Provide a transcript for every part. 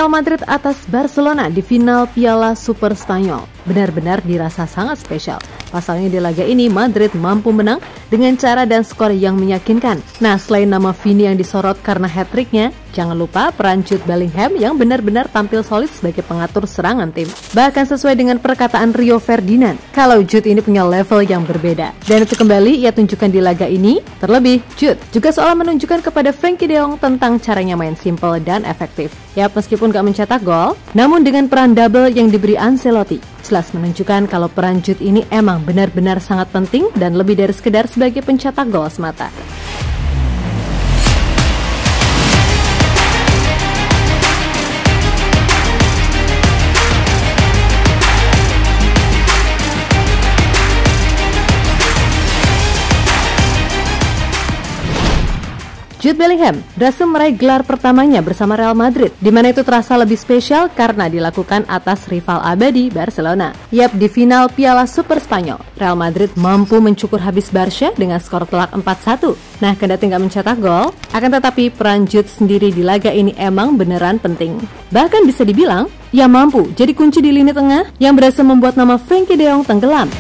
Real Madrid atas Barcelona di final Piala Super Spanyol benar-benar dirasa sangat spesial. Pasalnya di laga ini Madrid mampu menang dengan cara dan skor yang meyakinkan. Nah, selain nama Vini yang disorot karena hat-tricknya, jangan lupa peran Jude Bellingham yang benar-benar tampil solid sebagai pengatur serangan tim. Bahkan sesuai dengan perkataan Rio Ferdinand, kalau Jude ini punya level yang berbeda. Dan itu kembali ia tunjukkan di laga ini. Terlebih, Jude juga seolah menunjukkan kepada Frenkie de Jong tentang caranya main simple dan efektif. Ya, meskipun gak mencetak gol, namun dengan peran double yang diberi Ancelotti, jelas menunjukkan kalau peran Jude ini emang benar-benar sangat penting dan lebih dari sekedar sebagai pencetak gol semata. Jude Bellingham berhasil meraih gelar pertamanya bersama Real Madrid, di mana itu terasa lebih spesial karena dilakukan atas rival abadi Barcelona. Yap, di final Piala Super Spanyol, Real Madrid mampu mencukur habis Barca dengan skor telak 4-1. Nah, kendati nggak mencetak gol, akan tetapi peran Jude sendiri di laga ini emang beneran penting. Bahkan bisa dibilang, ia mampu jadi kunci di lini tengah yang berhasil membuat nama Frenkie de Jong tenggelam.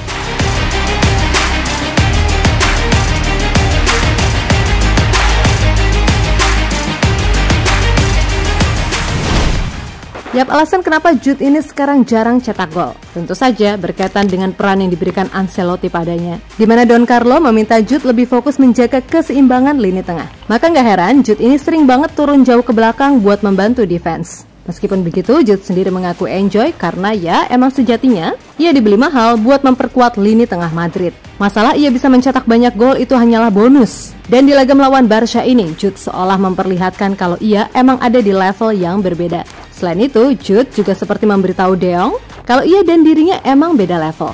Yap, alasan kenapa Jude ini sekarang jarang cetak gol tentu saja berkaitan dengan peran yang diberikan Ancelotti padanya, di mana Don Carlo meminta Jude lebih fokus menjaga keseimbangan lini tengah. Maka nggak heran Jude ini sering banget turun jauh ke belakang buat membantu defense. Meskipun begitu, Jude sendiri mengaku enjoy karena ya emang sejatinya ia dibeli mahal buat memperkuat lini tengah Madrid. Masalah ia bisa mencetak banyak gol itu hanyalah bonus. Dan di laga melawan Barca ini, Jude seolah memperlihatkan kalau ia emang ada di level yang berbeda. Selain itu, Jude juga seperti memberitahu De Jong kalau ia dan dirinya emang beda level.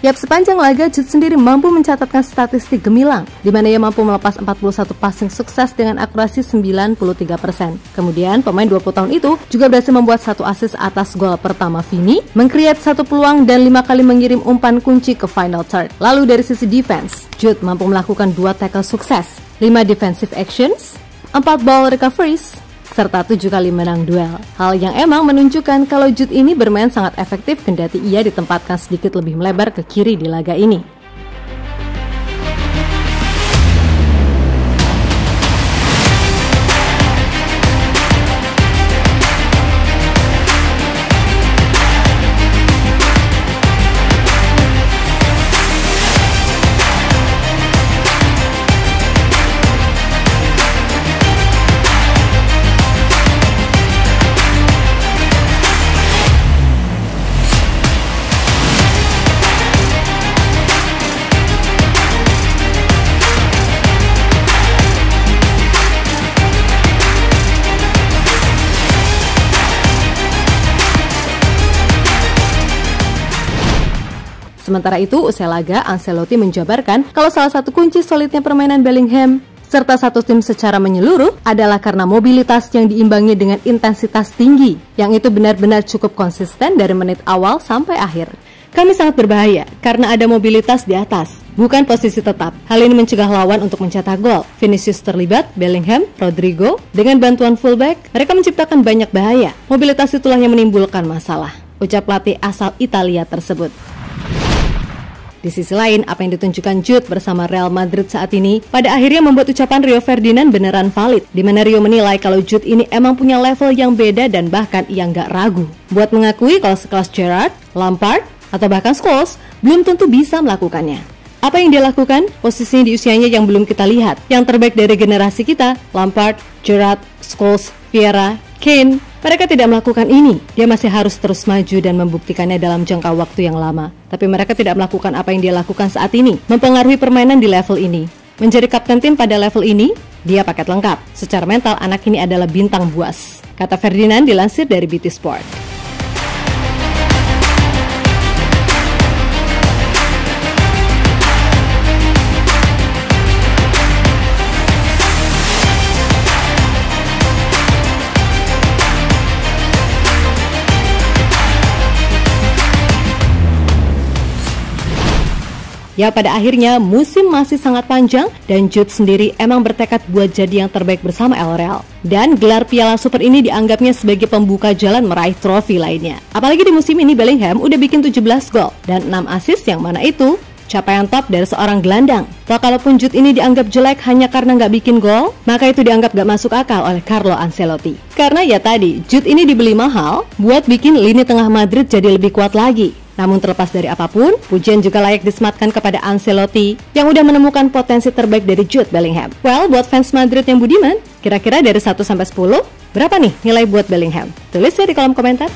Yap, sepanjang laga Jude sendiri mampu mencatatkan statistik gemilang, di mana ia mampu melepas 41 passing sukses dengan akurasi 93%. Kemudian pemain 20 tahun itu juga berhasil membuat 1 assist atas gol pertama Vini, meng-create 1 peluang dan 5 kali mengirim umpan kunci ke final third. Lalu dari sisi defense, Jude mampu melakukan 2 tackle sukses, 5 defensive actions, 4 ball recoveries, serta 7 kali menang duel. Hal yang emang menunjukkan kalau Jude ini bermain sangat efektif kendati ia ditempatkan sedikit lebih melebar ke kiri di laga ini. Sementara itu, usai laga, Ancelotti menjabarkan kalau salah satu kunci solidnya permainan Bellingham serta satu tim secara menyeluruh adalah karena mobilitas yang diimbangi dengan intensitas tinggi, yang itu benar-benar cukup konsisten dari menit awal sampai akhir. Kami sangat berbahaya karena ada mobilitas di atas, bukan posisi tetap. Hal ini mencegah lawan untuk mencetak gol. Vinicius terlibat, Bellingham, Rodrigo, dengan bantuan fullback, mereka menciptakan banyak bahaya. Mobilitas itulah yang menimbulkan masalah, ucap pelatih asal Italia tersebut. Di sisi lain, apa yang ditunjukkan Jude bersama Real Madrid saat ini pada akhirnya membuat ucapan Rio Ferdinand beneran valid, di mana Rio menilai kalau Jude ini emang punya level yang beda dan bahkan ia nggak ragu buat mengakui kalau sekelas Gerrard, Lampard, atau bahkan Scholes belum tentu bisa melakukannya. Apa yang dia lakukan? Posisinya di usianya yang belum kita lihat. Yang terbaik dari generasi kita, Lampard, Gerrard, Scholes, Vieira, Kane, mereka tidak melakukan ini. Dia masih harus terus maju dan membuktikannya dalam jangka waktu yang lama. Tapi mereka tidak melakukan apa yang dia lakukan saat ini, mempengaruhi permainan di level ini. Menjadi kapten tim pada level ini, dia paket lengkap. Secara mental, anak ini adalah bintang buas, kata Ferdinand dilansir dari BT Sport. Ya, pada akhirnya musim masih sangat panjang dan Jude sendiri emang bertekad buat jadi yang terbaik bersama El Real. Dan gelar Piala Super ini dianggapnya sebagai pembuka jalan meraih trofi lainnya. Apalagi di musim ini Bellingham udah bikin 17 gol dan 6 assist, yang mana itu capaian top dari seorang gelandang. Toh kalaupun Jude ini dianggap jelek hanya karena nggak bikin gol, maka itu dianggap nggak masuk akal oleh Carlo Ancelotti. Karena ya tadi, Jude ini dibeli mahal buat bikin lini tengah Madrid jadi lebih kuat lagi. Namun terlepas dari apapun, pujian juga layak disematkan kepada Ancelotti yang udah menemukan potensi terbaik dari Jude Bellingham. Well, buat fans Madrid yang budiman, kira-kira dari 1 sampai 10, berapa nih nilai buat Bellingham? Tulis ya di kolom komentar.